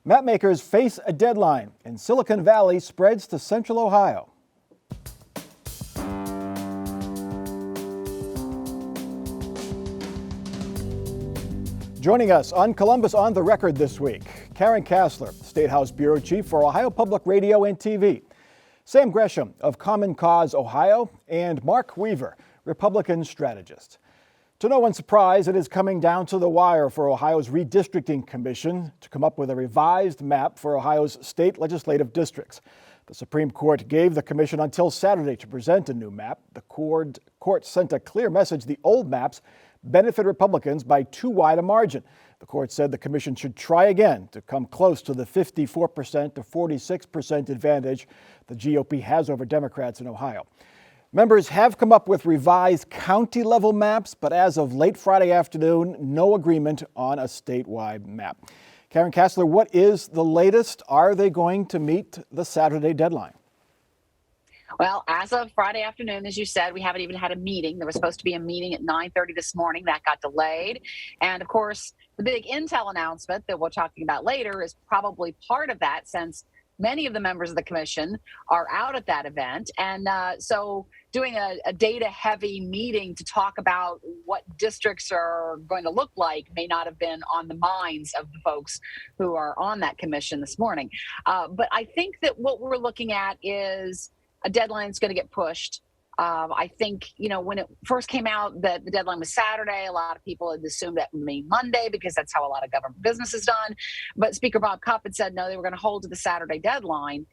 Mapmakers face a deadline, and Silicon Valley spreads to central Ohio. Joining us on Columbus on the Record this week, Karen Kasler, State House Bureau Chief for Ohio Public Radio and TV, Sam Gresham of Common Cause Ohio, and Mark Weaver, Republican strategist. To no one's surprise, it is coming down to the wire for Ohio's Redistricting Commission to come up with a revised map for Ohio's state legislative districts. The Supreme Court gave the commission until Saturday to present a new map. The court sent a clear message the old maps benefit Republicans by too wide a margin. The court said the commission should try again to come close to the 54% to 46% advantage the GOP has over Democrats in Ohio. Members have come up with revised county-level maps, but as of late Friday afternoon, no agreement on a statewide map. Karen Kasler, what is the latest? Are they going to meet the Saturday deadline? Well, as of Friday afternoon, as you said, we haven't even had a meeting. There was supposed to be a meeting at 9:30 this morning. That got delayed. And of course, the big Intel announcement that we're talking about later is probably part of that, since many of the members of the commission are out at that event. And so doing a data-heavy meeting to talk about what districts are going to look like may not have been on the minds of the folks who are on that commission this morning. But I think that what we're looking at is a deadline is going to get pushed. I think, when it first came out that the deadline was Saturday, a lot of people had assumed that would mean Monday because that's how a lot of government business is done. But Speaker Bob Cupp had said, no, they were going to hold to the Saturday deadline.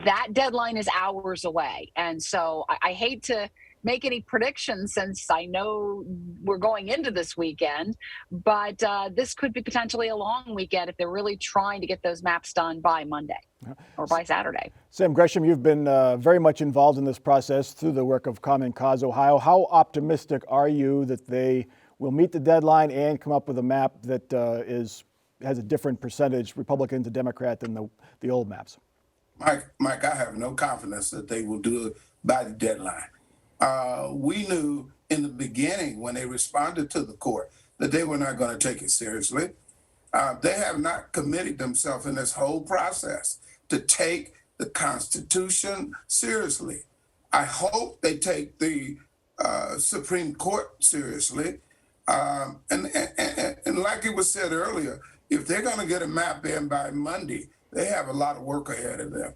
That deadline is hours away. And so I hate to make any predictions since I know we're going into this weekend, but this could be potentially a long weekend if they're really trying to get those maps done by Monday or by Saturday. Sam Gresham, you've been very much involved in this process through the work of Common Cause Ohio. How optimistic are you that they will meet the deadline and come up with a map that has a different percentage Republican to Democrat than the old maps? Mike, I have no confidence that they will do it by the deadline. We knew in the beginning when they responded to the court that they were not going to take it seriously. They have not committed themselves in this whole process to take the Constitution seriously. I hope they take the Supreme Court seriously. And like it was said earlier, if they're going to get a map in by Monday, they have a lot of work ahead of them.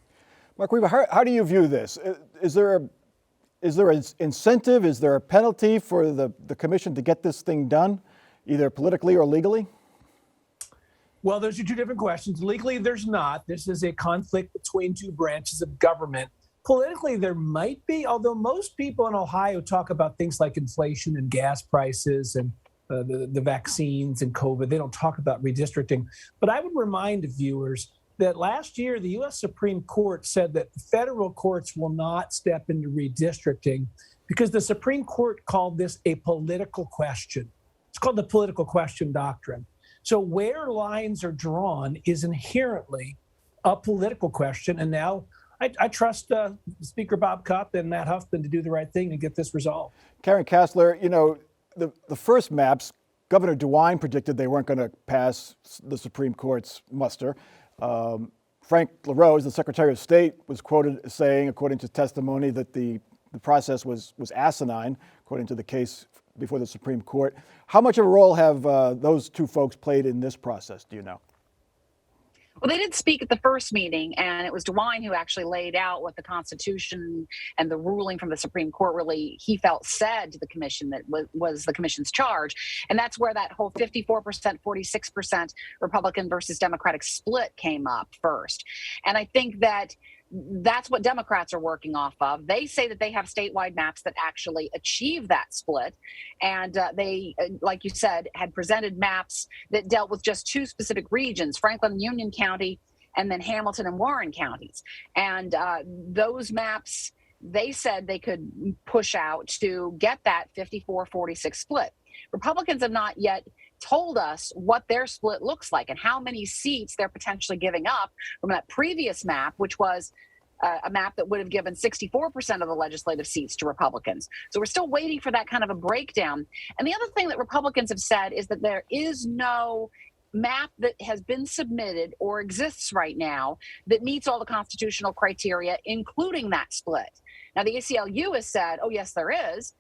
Mark Weaver, how do you view this? Is there an incentive? Is there a penalty for the commission to get this thing done, either politically or legally? Well, those are two different questions. Legally, there's not. This is a conflict between two branches of government. Politically, there might be, although most people in Ohio talk about things like inflation and gas prices and the vaccines and COVID. They don't talk about redistricting. But I would remind viewers that last year, the U.S. Supreme Court said that federal courts will not step into redistricting because the Supreme Court called this a political question. It's called the political question doctrine. So where lines are drawn is inherently a political question. And now I trust Speaker Bob Cupp and Matt Huffman to do the right thing and get this resolved. Karen Kasler, the first maps, Governor DeWine predicted they weren't going to pass the Supreme Court's muster. Frank LaRose, the Secretary of State, was quoted as saying, according to testimony, that the process was asinine, according to the case before the Supreme Court. How much of a role have those two folks played in this process, do you know? Well, they did speak at the first meeting, and it was DeWine who actually laid out what the Constitution and the ruling from the Supreme Court really, he felt, said to the commission that was the commission's charge. And that's where that whole 54%, 46% Republican versus Democratic split came up first. And I think that that's what Democrats are working off of. They say that they have statewide maps that actually achieve that split. And they, like you said, had presented maps that dealt with just two specific regions, Franklin and Union County, and then Hamilton and Warren counties. And those maps, they said they could push out to get that 54-46 split. Republicans have not yet told us what their split looks like and how many seats they're potentially giving up from that previous map, which was a map that would have given 64% of the legislative seats to Republicans. So we're still waiting for that kind of a breakdown. And the other thing that Republicans have said is that there is no map that has been submitted or exists right now that meets all the constitutional criteria, including that split. Now, the ACLU has said, oh, yes, there is.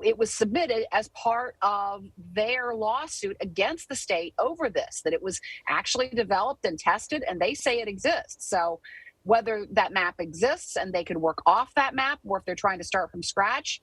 It was submitted as part of their lawsuit against the state over this, that it was actually developed and tested, and they say it exists. So whether that map exists and they could work off that map, or if they're trying to start from scratch,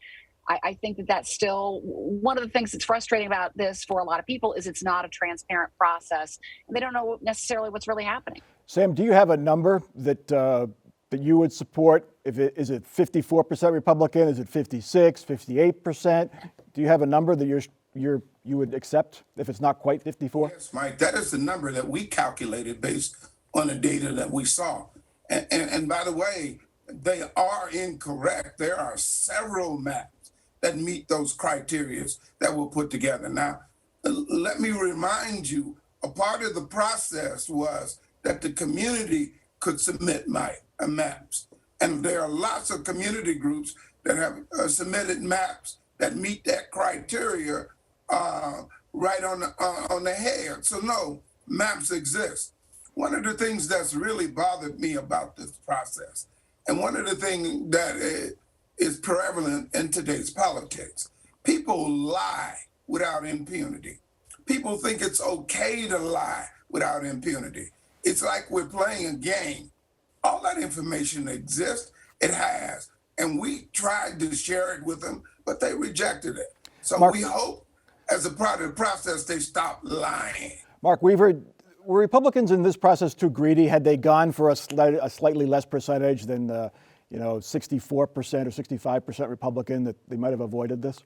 I think that that's still one of the things that's frustrating about this for a lot of people is it's not a transparent process, and they don't know necessarily what's really happening. Sam, do you have a number that you would support? Is it 54% Republican? Is it 56, 58%? Do you have a number that you would accept if it's not quite 54? Yes, Mike, that is the number that we calculated based on the data that we saw. And by the way, they are incorrect. There are several maps that meet those criteria that were put together. Now, let me remind you, a part of the process was that the community could submit maps. And there are lots of community groups that have submitted maps that meet that criteria right on the head. So no, maps exist. One of the things that's really bothered me about this process, and one of the things that is prevalent in today's politics, people lie without impunity. People think it's okay to lie without impunity. It's like we're playing a game. All that information exists, it has. And we tried to share it with them, but they rejected it. So Mark, we hope as a part of the process, they stop lying. Mark Weaver, were Republicans in this process too greedy? Had they gone for a slightly less percentage than 64% or 65% Republican, that they might have avoided this?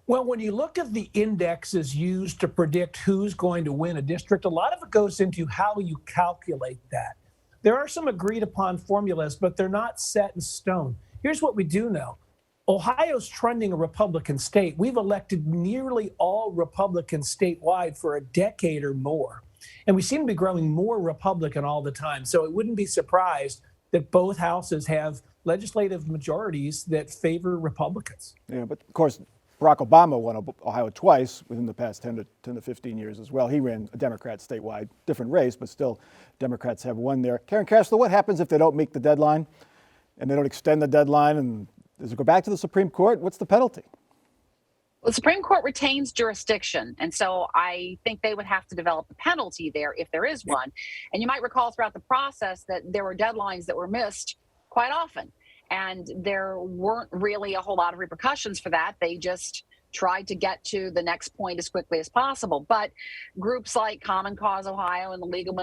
Well, when you look at the indexes used to predict who's going to win a district, a lot of it goes into how you calculate that. There are some agreed upon formulas, but they're not set in stone. Here's what we do know. Ohio's trending a Republican state. We've elected nearly all Republicans statewide for a decade or more. And we seem to be growing more Republican all the time. So it wouldn't be surprised that both houses have legislative majorities that favor Republicans. Yeah, but of course, Barack Obama won Ohio twice within the past 10 to 15 years as well. He ran a Democrat statewide, different race, but still Democrats have won there. Karen Kasler, what happens if they don't meet the deadline and they don't extend the deadline? And does it go back to the Supreme Court? What's the penalty? Well, the Supreme Court retains jurisdiction, and so I think they would have to develop a penalty there if there is one. And you might recall throughout the process that there were deadlines that were missed quite often, and there weren't really a whole lot of repercussions for that. They just tried to get to the next point as quickly as possible. But groups like Common Cause Ohio and the League of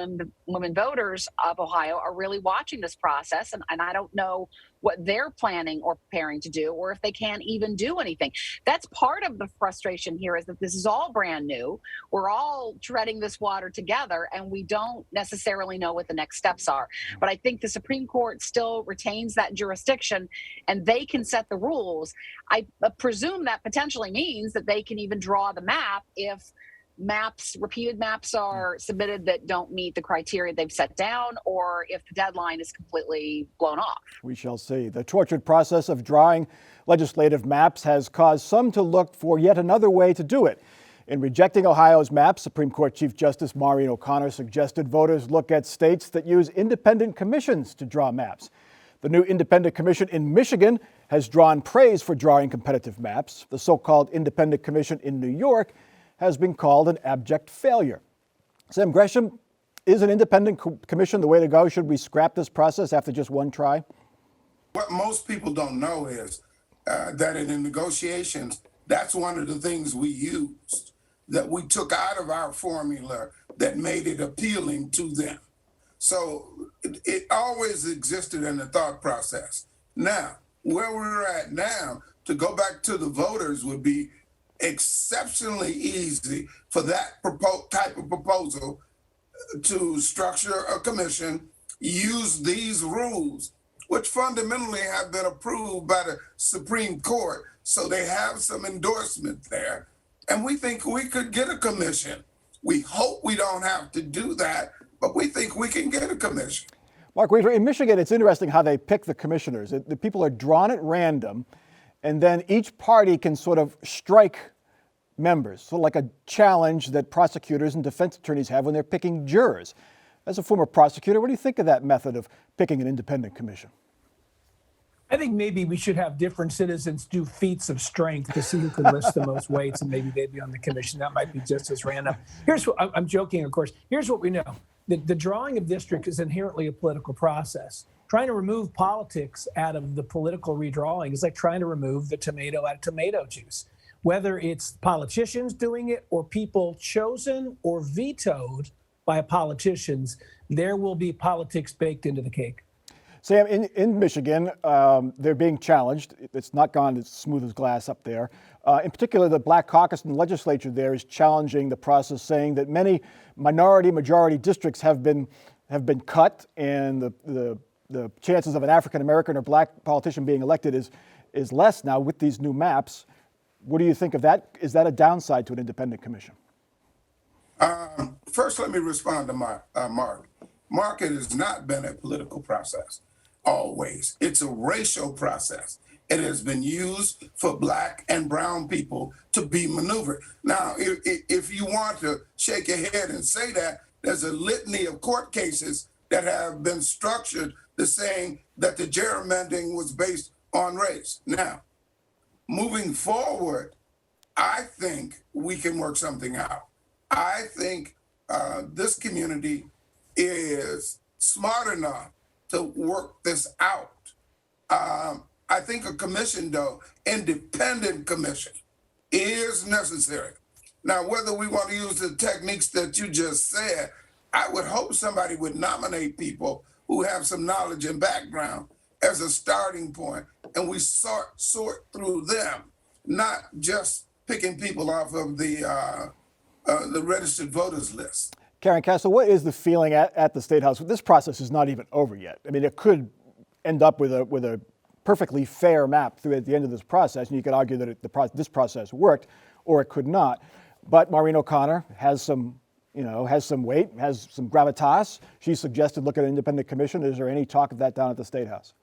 Women Voters of Ohio are really watching this process, and I don't know what they're planning or preparing to do, or if they can even do anything. That's part of the frustration here, is that this is all brand new. We're all treading this water together, and we don't necessarily know what the next steps are. But I think the Supreme Court still retains that jurisdiction, and they can set the rules. I presume that potentially means that they can even draw the map if repeated maps are submitted that don't meet the criteria they've set down, or if the deadline is completely blown off. We shall see. The tortured process of drawing legislative maps has caused some to look for yet another way to do it. In rejecting Ohio's map, Supreme Court Chief Justice Maureen O'Connor suggested voters look at states that use independent commissions to draw maps. The new independent commission in Michigan has drawn praise for drawing competitive maps. The so-called independent commission in New York has been called an abject failure. Sam Gresham, is an independent commission the way to go? Should we scrap this process after just one try? What most people don't know is that in the negotiations, that's one of the things we used, that we took out of our formula that made it appealing to them. So it always existed in the thought process. Now, where we're at now, to go back to the voters would be exceptionally easy for that type of proposal to structure a commission, use these rules, which fundamentally have been approved by the Supreme Court. So they have some endorsement there. And we think we could get a commission. We hope we don't have to do that, but we think we can get a commission. Mark Weaver, in Michigan, it's interesting how they pick the commissioners. The people are drawn at random, and then each party can sort of strike members, so like a challenge that prosecutors and defense attorneys have when they're picking jurors. As a former prosecutor, what do you think of that method of picking an independent commission? I think maybe we should have different citizens do feats of strength to see who can lift the most weights, and maybe they'd be on the commission. That might be just as random. Here's what I'm joking, of course. Here's what we know. The drawing of district is inherently a political process. Trying to remove politics out of the political redrawing is like trying to remove the tomato out of tomato juice. Whether it's politicians doing it or people chosen or vetoed by politicians, there will be politics baked into the cake. Sam, in Michigan, they're being challenged. It's not gone as smooth as glass up there. In particular, the Black Caucus in the legislature there is challenging the process, saying that many majority districts have been cut, and the chances of an African American or Black politician being elected is less now with these new maps. What do you think of that? Is that a downside to an independent commission? First, let me respond to Mark. Mark, it has not been a political process. Always. It's a racial process. It has been used for Black and brown people to be maneuvered. Now, if you want to shake your head and say that, there's a litany of court cases that have been structured the saying that the gerrymandering was based on race. Now, moving forward, I think we can work something out. I think this community is smart enough to work this out. I think a commission, though, independent commission, is necessary. Now, whether we want to use the techniques that you just said, I would hope somebody would nominate people who have some knowledge and background as a starting point, and we sort through them, not just picking people off of the registered voters list. Karen Kasler, what is the feeling at the State House? This process is not even over yet. I mean, it could end up with a perfectly fair map through at the end of this process, and you could argue that this process worked, or it could not. But Maureen O'Connor has some weight, has some gravitas. She suggested look at an independent commission. Is there any talk of that down at the State House?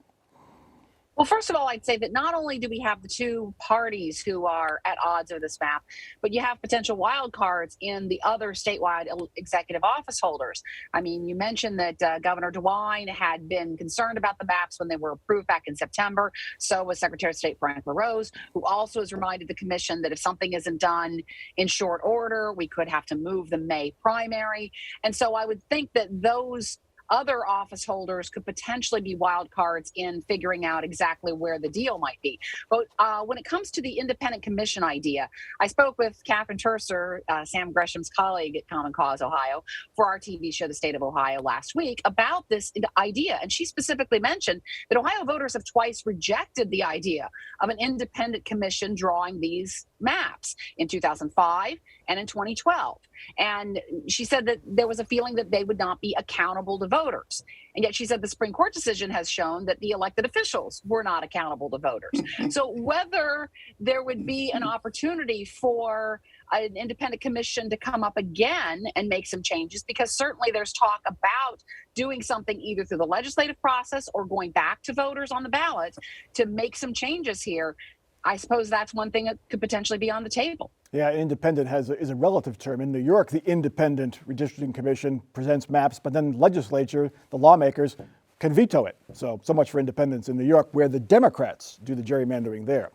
Well, first of all, I'd say that not only do we have the two parties who are at odds over this map, but you have potential wild cards in the other statewide executive office holders. I mean, you mentioned that Governor DeWine had been concerned about the maps when they were approved back in September. So was Secretary of State Frank LaRose, who also has reminded the commission that if something isn't done in short order, we could have to move the May primary. And so I would think that those other office holders could potentially be wild cards in figuring out exactly where the deal might be. But when it comes to the independent commission idea, I spoke with Catherine Terser, Sam Gresham's colleague at Common Cause Ohio, for our TV show, The State of Ohio, last week about this idea. And she specifically mentioned that Ohio voters have twice rejected the idea of an independent commission drawing these maps in 2005 and in 2012. And she said that there was a feeling that they would not be accountable to voters. And yet she said the Supreme Court decision has shown that the elected officials were not accountable to voters. So whether there would be an opportunity for an independent commission to come up again and make some changes, because certainly there's talk about doing something either through the legislative process or going back to voters on the ballot to make some changes here. I suppose that's one thing that could potentially be on the table. Yeah, independent is a relative term. In New York, the Independent Redistricting Commission presents maps, but then the legislature, the lawmakers, can veto it. So much for independence in New York, where the Democrats do the gerrymandering there.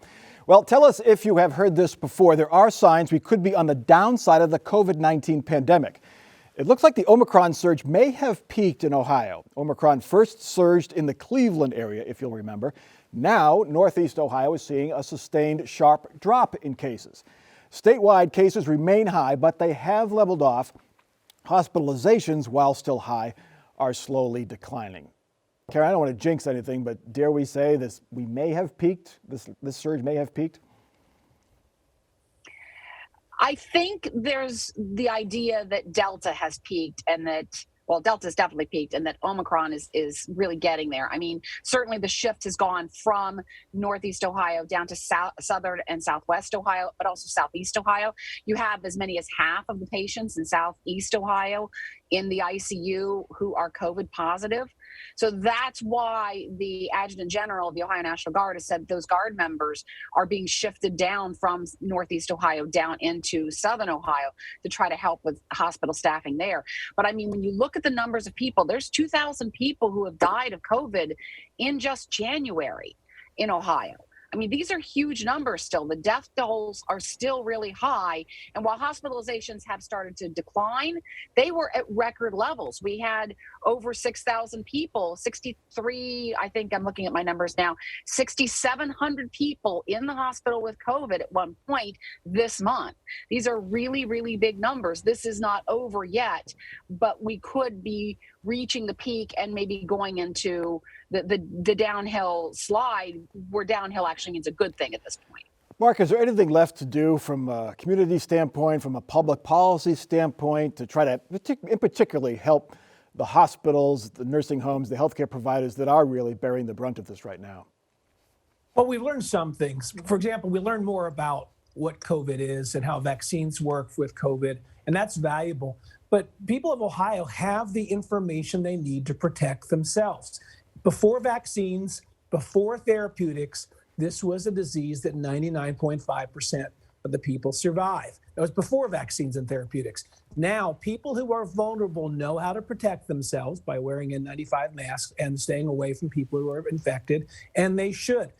Well, tell us if you have heard this before. There are signs we could be on the downside of the COVID-19 pandemic. It looks like the Omicron surge may have peaked in Ohio. Omicron first surged in the Cleveland area, if you'll remember. Now, Northeast Ohio is seeing a sustained sharp drop in cases. Statewide cases remain high, but they have leveled off. Hospitalizations, while still high, are slowly declining. Karen, I don't want to jinx anything, but dare we say this may have peaked? This surge may have peaked? I think there's the idea that Delta has peaked and that, well, Delta's definitely peaked and that Omicron is really getting there. I mean, certainly the shift has gone from Northeast Ohio down to southern and southwest Ohio, but also southeast Ohio. You have as many as half of the patients in southeast Ohio in the ICU who are COVID positive. So that's why the Adjutant General of the Ohio National Guard has said those Guard members are being shifted down from Northeast Ohio down into Southern Ohio to try to help with hospital staffing there. But I mean, when you look at the numbers of people, there's 2,000 people who have died of COVID in just January in Ohio. I mean, these are huge numbers still. The death tolls are still really high. And while hospitalizations have started to decline, they were at record levels. We had over 6,000 people, 63, I think I'm looking at my numbers now, 6,700 people in the hospital with COVID at one point this month. These are really, really big numbers. This is not over yet, but we could be reaching the peak and maybe going into the downhill slide, where downhill actually means a good thing at this point. Mark, is there anything left to do from a community standpoint, from a public policy standpoint, to try to in particularly help the hospitals, the nursing homes, the healthcare providers that are really bearing the brunt of this right now? Well, we've learned some things. For example, we learned more about what COVID is and how vaccines work with COVID, and that's valuable. But people of Ohio have the information they need to protect themselves. Before vaccines, before therapeutics, this was a disease that 99.5% of the people survive. That was before vaccines and therapeutics. Now, people who are vulnerable know how to protect themselves by wearing N95 masks and staying away from people who are infected, and they should.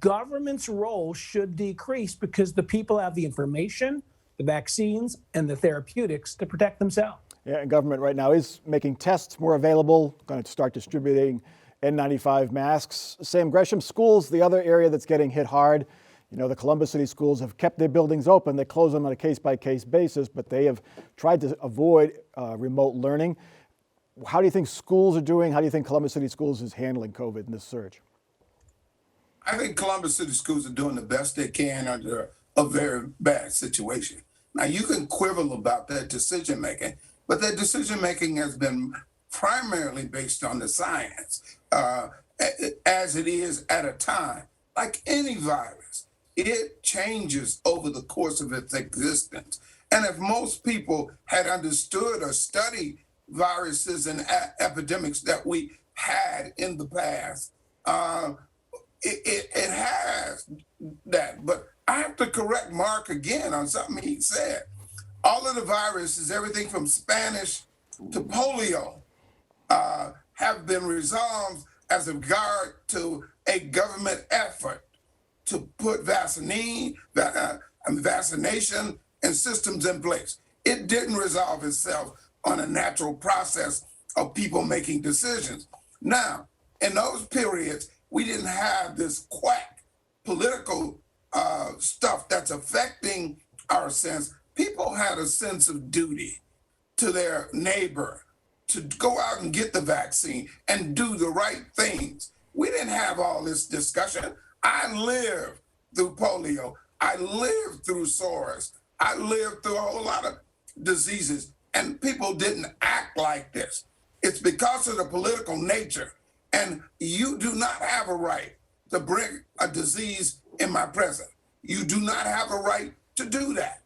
Government's role should decrease because the people have the information, the vaccines, and the therapeutics to protect themselves. Yeah, and government right now is making tests more available, going to start distributing N95 masks. Sam Gresham, schools, the other area that's getting hit hard. You know, the Columbus City schools have kept their buildings open. They close them on a case-by-case basis, but they have tried to avoid remote learning. How do you think schools are doing? How do you think Columbus City Schools is handling COVID in this surge? I think Columbus City Schools are doing the best they can under a very bad situation. Now, you can quibble about that decision making, but that decision making has been primarily based on the science, as it is at a time. Like any virus, it changes over the course of its existence. And if most people had understood or studied viruses and epidemics that we had in the past, it has that. But I have to correct Mark again on something he said. All of the viruses, everything from Spanish to polio, have been resolved as a regard to a government effort to put vaccination and systems in place. It didn't resolve itself on a natural process of people making decisions. Now, in those periods, we didn't have this quack political stuff that's affecting our sense. People had a sense of duty to their neighbor to go out and get the vaccine and do the right things. We didn't have all this discussion. I lived through polio. I lived through SARS. I lived through a whole lot of diseases, and people didn't act like this. It's because of the political nature. And you do not have a right to bring a disease in my presence. You do not have a right to do that.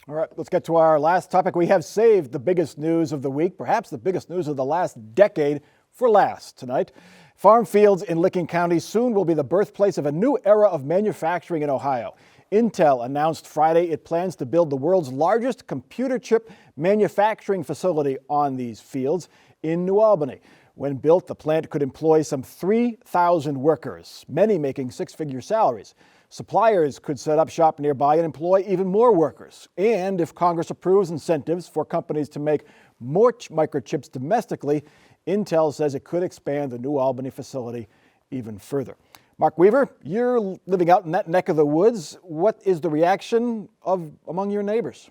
All right, let's get to our last topic. We have saved the biggest news of the week, perhaps the biggest news of the last decade, for last tonight. Farm fields in Licking County soon will be the birthplace of a new era of manufacturing in Ohio. Intel announced Friday it plans to build the world's largest computer chip manufacturing facility on these fields in New Albany. When built, the plant could employ some 3,000 workers, many making six-figure salaries. Suppliers could set up shop nearby and employ even more workers. And if Congress approves incentives for companies to make more microchips domestically, Intel says it could expand the New Albany facility even further. Mark Weaver, you're living out in that neck of the woods. What is the reaction among your neighbors?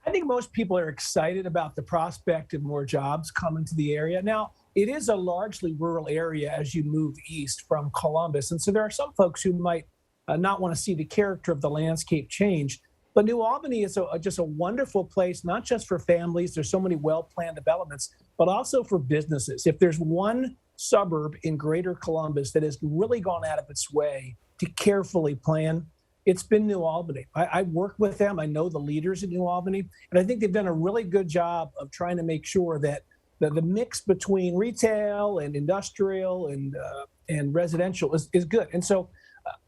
I think most people are excited about the prospect of more jobs coming to the area. Now, it is a largely rural area as you move east from Columbus. And so there are some folks who might not want to see the character of the landscape change. But New Albany is just a wonderful place, not just for families. There's so many well-planned developments, but also for businesses. If there's one suburb in greater Columbus that has really gone out of its way to carefully plan, it's been New Albany. I work with them. I know the leaders in New Albany, and I think they've done a really good job of trying to make sure that the mix between retail and industrial and residential is good. And so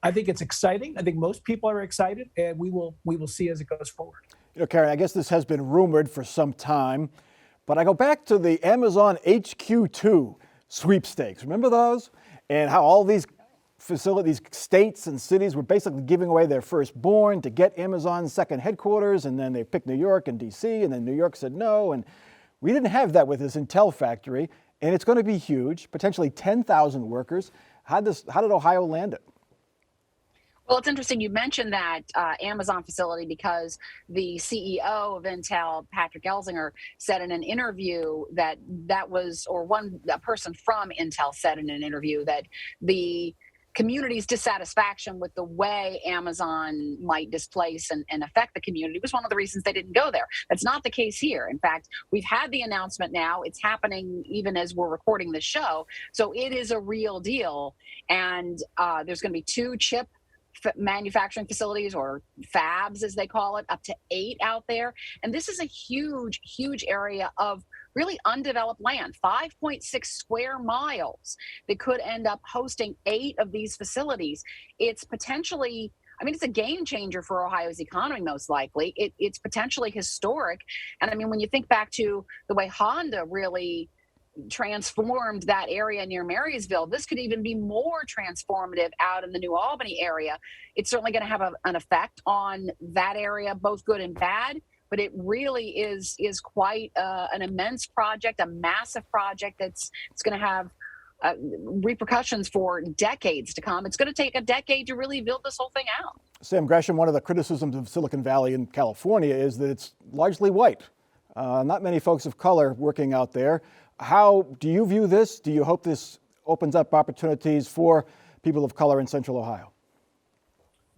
I think it's exciting. I think most people are excited, and we will see as it goes forward. You know, Karen, I guess this has been rumored for some time, but I go back to the Amazon HQ2 sweepstakes. Remember those? And how all these facilities, states and cities were basically giving away their firstborn to get Amazon's second headquarters, and then they picked New York and DC, and then New York said no. And we didn't have that with this Intel factory, and it's going to be huge, potentially 10,000 workers. How did Ohio land it? Well, it's interesting you mentioned that Amazon facility because the CEO of Intel, Patrick Elzinger, said in an interview that a person from Intel said in an interview that the community's dissatisfaction with the way Amazon might displace and affect the community was one of the reasons they didn't go there. That's not the case here. In fact, we've had the announcement now. It's happening even as we're recording the show. So it is a real deal. And there's going to be 2 chip manufacturing facilities, or fabs as they call it, up to 8 out there. And this is a huge, huge area of really undeveloped land, 5.6 square miles that could end up hosting 8 of these facilities. It's potentially, I mean, it's a game changer for Ohio's economy, most likely. It's potentially historic. And I mean, when you think back to the way Honda really transformed that area near Marysville, this could even be more transformative out in the New Albany area. It's certainly going to have an effect on that area, both good and bad. But it really is quite an immense project, a massive project it's going to have repercussions for decades to come. It's going to take a decade to really build this whole thing out. Sam Gresham, one of the criticisms of Silicon Valley in California is that it's largely white. Not many folks of color working out there. How do you view this? Do you hope this opens up opportunities for people of color in Central Ohio?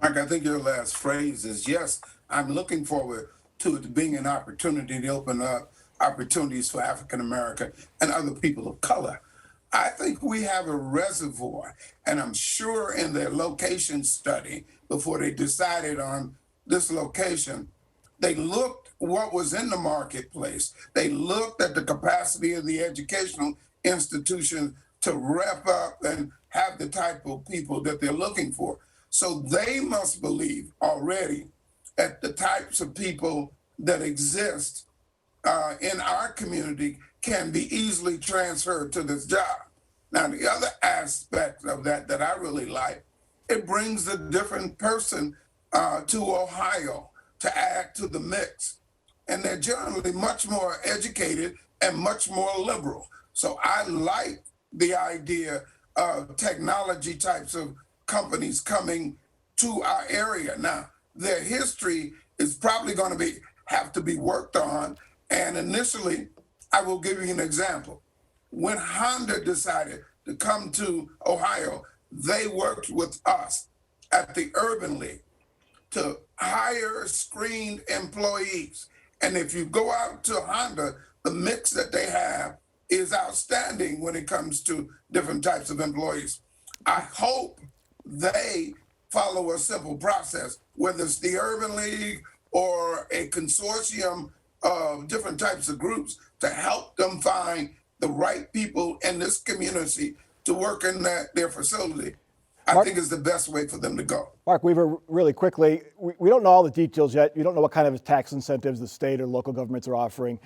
Mike, I think your last phrase is yes, I'm looking forward to it being an opportunity to open up opportunities for African American and other people of color. I think we have a reservoir, and I'm sure in their location study, before they decided on this location, they looked what was in the marketplace. They looked at the capacity of the educational institution to rep up and have the type of people that they're looking for. So they must believe already at the types of people that exist in our community can be easily transferred to this job. Now, the other aspect of that I really like, it brings a different person to Ohio to add to the mix. And they're generally much more educated and much more liberal. So I like the idea of technology types of companies coming to our area. Now, their history is probably going to have to be worked on. And initially, I will give you an example. When Honda decided to come to Ohio, they worked with us at the Urban League to hire screened employees. And if you go out to Honda, the mix that they have is outstanding when it comes to different types of employees. I hope they follow a simple process, whether it's the Urban League or a consortium of different types of groups, to help them find the right people in this community to work in their facility. I think is the best way for them to go. Mark Weaver, really quickly, we don't know all the details yet. You don't know what kind of tax incentives the state or local governments are offering,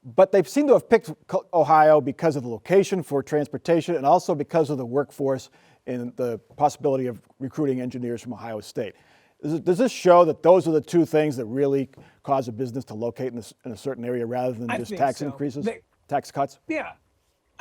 but they seem to have picked Ohio because of the location for transportation and also because of the workforce and the possibility of recruiting engineers from Ohio State. Does this show that those are the 2 things that really cause a business to locate in a certain area rather than just tax increases, tax cuts? Yeah.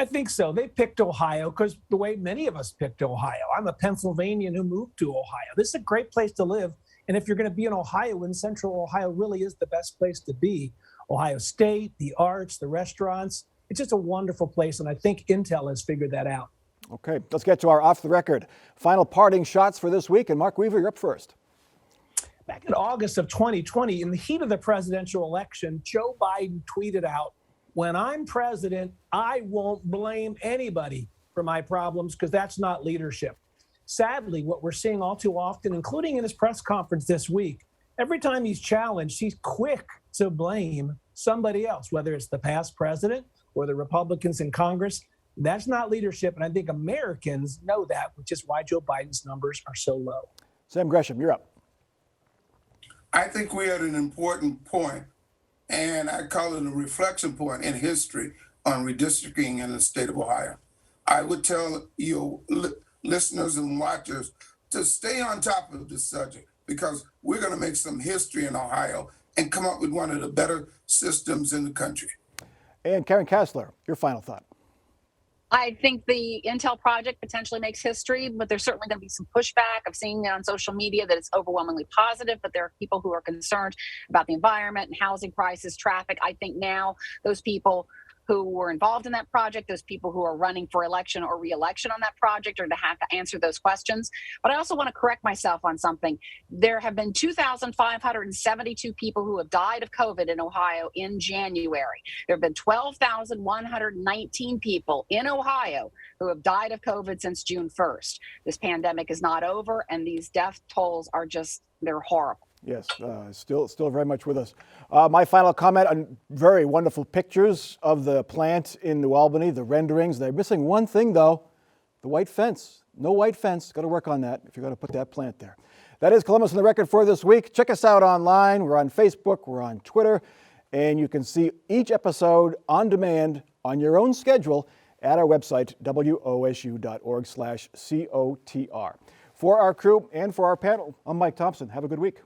I think so. They picked Ohio because the way many of us picked Ohio. I'm a Pennsylvanian who moved to Ohio. This is a great place to live. And if you're going to be in Ohio, in Central Ohio really is the best place to be. Ohio State, the arts, the restaurants. It's just a wonderful place. And I think Intel has figured that out. Okay, let's get to our off the record final parting shots for this week. And Mark Weaver, you're up first. Back in August of 2020, in the heat of the presidential election, Joe Biden tweeted out, "When I'm president, I won't blame anybody for my problems because that's not leadership." Sadly, what we're seeing all too often, including in his press conference this week, every time he's challenged, he's quick to blame somebody else, whether it's the past president or the Republicans in Congress. That's not leadership, and I think Americans know that, which is why Joe Biden's numbers are so low. Sam Gresham, you're up. I think we're at an important point, and I call it a reflection point in history on redistricting in the state of Ohio. I would tell you listeners and watchers to stay on top of this subject, because we're going to make some history in Ohio and come up with one of the better systems in the country. And Karen Kassler, your final thought. I think the Intel project potentially makes history, but there's certainly going to be some pushback. I've seen on social media that it's overwhelmingly positive, but there are people who are concerned about the environment and housing prices, traffic. I think now those people who were involved in that project, those people who are running for election or re-election on that project, are to have to answer those questions. But I also want to correct myself on something. There have been 2,572 people who have died of COVID in Ohio in January. There have been 12,119 people in Ohio who have died of COVID since June 1st. This pandemic is not over, and these death tolls are they're horrible. Yes, still very much with us. My final comment on very wonderful pictures of the plant in New Albany, the renderings. They're missing one thing, though, the white fence. No white fence. Got to work on that if you're going to put that plant there. That is Columbus on the Record for this week. Check us out online. We're on Facebook. We're on Twitter. And you can see each episode on demand on your own schedule at our website, wosu.org/COTR. For our crew and for our panel, I'm Mike Thompson. Have a good week.